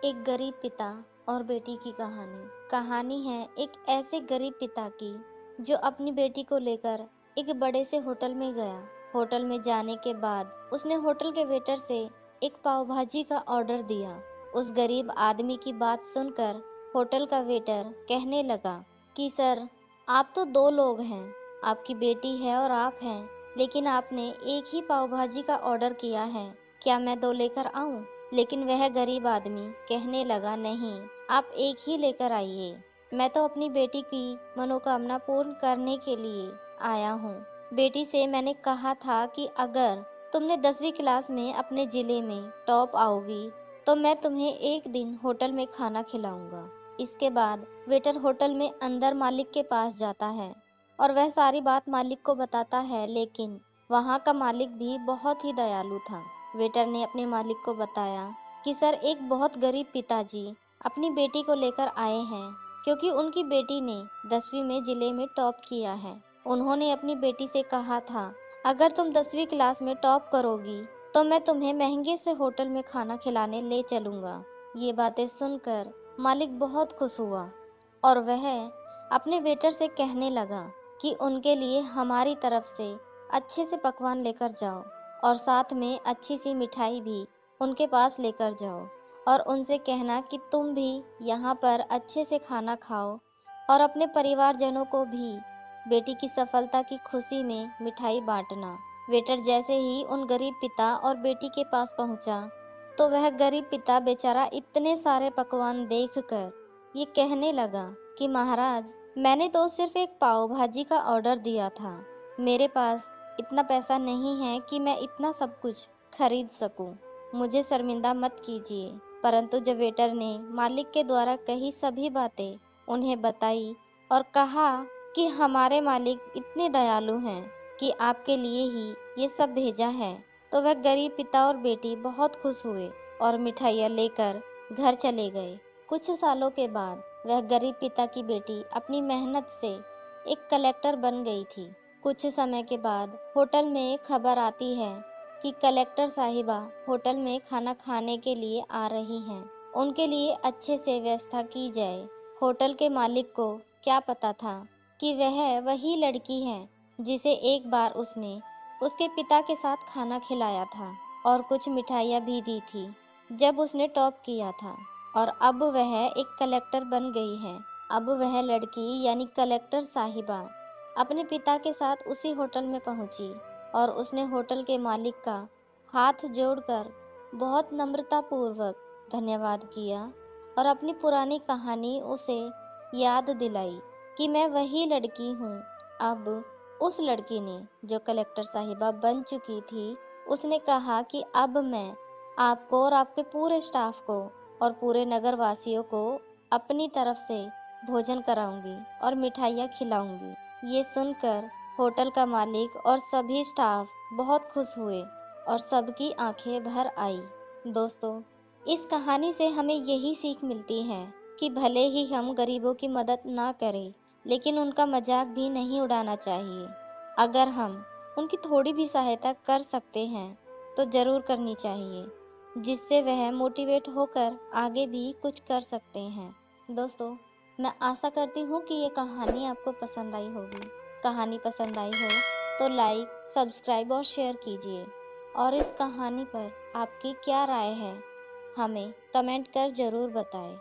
एक गरीब पिता और बेटी की कहानी। कहानी है एक ऐसे गरीब पिता की जो अपनी बेटी को लेकर एक बड़े से होटल में गया। होटल में जाने के बाद उसने होटल के वेटर से एक पाव भाजी का ऑर्डर दिया। उस गरीब आदमी की बात सुनकर होटल का वेटर कहने लगा कि सर, आप तो दो लोग हैं, आपकी बेटी है और आप हैं, लेकिन आपने एक ही पाव भाजी का ऑर्डर किया है, क्या मैं दो लेकर आऊं? लेकिन वह गरीब आदमी कहने लगा, नहीं, आप एक ही लेकर आइए, मैं तो अपनी बेटी की मनोकामना पूर्ण करने के लिए आया हूँ। बेटी से मैंने कहा था कि अगर तुमने 10वीं क्लास में अपने जिले में टॉप आओगी तो मैं तुम्हें एक दिन होटल में खाना खिलाऊंगा। इसके बाद वेटर होटल में अंदर मालिक के पास जाता है और वह सारी बात मालिक को बताता है, लेकिन वहाँ का मालिक भी बहुत ही दयालु था। वेटर ने अपने मालिक को बताया कि सर, एक बहुत गरीब पिताजी अपनी बेटी को लेकर आए हैं क्योंकि उनकी बेटी ने 10वीं में जिले में टॉप किया है। उन्होंने अपनी बेटी से कहा था, अगर तुम 10वीं क्लास में टॉप करोगी तो मैं तुम्हें महंगे से होटल में खाना खिलाने ले चलूंगा। ये बातें सुनकर मालिक बहुत खुश हुआ और वह अपने वेटर से कहने लगा कि उनके लिए हमारी तरफ से अच्छे से पकवान लेकर जाओ और साथ में अच्छी सी मिठाई भी उनके पास लेकर जाओ और उनसे कहना कि तुम भी यहाँ पर अच्छे से खाना खाओ और अपने परिवारजनों को भी बेटी की सफलता की खुशी में मिठाई बांटना। वेटर जैसे ही उन गरीब पिता और बेटी के पास पहुँचा तो वह गरीब पिता बेचारा इतने सारे पकवान देखकर ये कहने लगा कि महाराज, मैंने तो सिर्फ एक पाव भाजी का ऑर्डर दिया था, मेरे पास इतना पैसा नहीं है कि मैं इतना सब कुछ खरीद सकूं, मुझे शर्मिंदा मत कीजिए। परंतु जब वेटर ने मालिक के द्वारा कही सभी बातें उन्हें बताई और कहा कि हमारे मालिक इतने दयालु हैं कि आपके लिए ही ये सब भेजा है, तो वह गरीब पिता और बेटी बहुत खुश हुए और मिठाइयाँ लेकर घर चले गए। कुछ सालों के बाद वह गरीब पिता की बेटी अपनी मेहनत से एक कलेक्टर बन गई थी। कुछ समय के बाद होटल में खबर आती है कि कलेक्टर साहिबा होटल में खाना खाने के लिए आ रही हैं। उनके लिए अच्छे से व्यवस्था की जाए। होटल के मालिक को क्या पता था कि वह वही लड़की है जिसे एक बार उसने उसके पिता के साथ खाना खिलाया था और कुछ मिठाइयाँ भी दी थी जब उसने टॉप किया था, और अब वह एक कलेक्टर बन गई है। अब वह लड़की यानी कलेक्टर साहिबा अपने पिता के साथ उसी होटल में पहुंची और उसने होटल के मालिक का हाथ जोड़कर बहुत नम्रतापूर्वक धन्यवाद किया और अपनी पुरानी कहानी उसे याद दिलाई कि मैं वही लड़की हूँ। अब उस लड़की ने, जो कलेक्टर साहिबा बन चुकी थी, उसने कहा कि अब मैं आपको और आपके पूरे स्टाफ को और पूरे नगर वासियों को अपनी तरफ से भोजन कराऊंगी और मिठाइयाँ खिलाऊंगी। ये सुनकर होटल का मालिक और सभी स्टाफ बहुत खुश हुए और सबकी आंखें भर आई। दोस्तों, इस कहानी से हमें यही सीख मिलती है कि भले ही हम गरीबों की मदद ना करें, लेकिन उनका मजाक भी नहीं उड़ाना चाहिए। अगर हम उनकी थोड़ी भी सहायता कर सकते हैं तो ज़रूर करनी चाहिए, जिससे वह मोटिवेट होकर आगे भी कुछ कर सकते हैं। दोस्तों, मैं आशा करती हूँ कि ये कहानी आपको पसंद आई होगी। कहानी पसंद आई हो तो लाइक, सब्सक्राइब और शेयर कीजिए और इस कहानी पर आपकी क्या राय है हमें कमेंट कर ज़रूर बताएं।